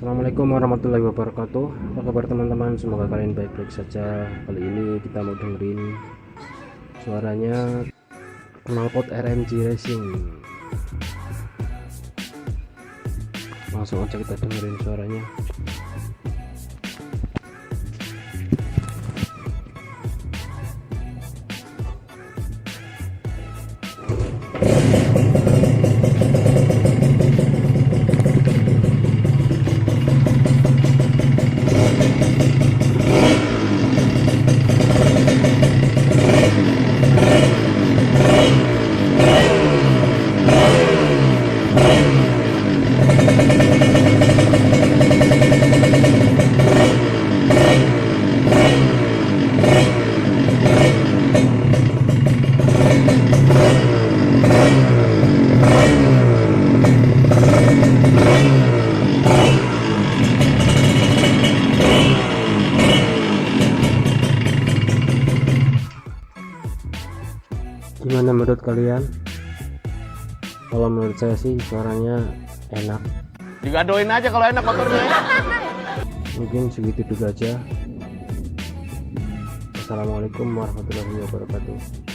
Assalamualaikum warahmatullahi wabarakatuh. Apa kabar teman-teman? Semoga kalian baik-baik saja. Kali ini kita mau dengerin suaranya knalpot RMG Racing. Langsung aja kita dengerin suaranya. Gimana menurut kalian? Kalau menurut saya sih suaranya enak. Digadoin aja kalau enak motornya. Mungkin segitu dulu aja. Assalamualaikum warahmatullahi wabarakatuh.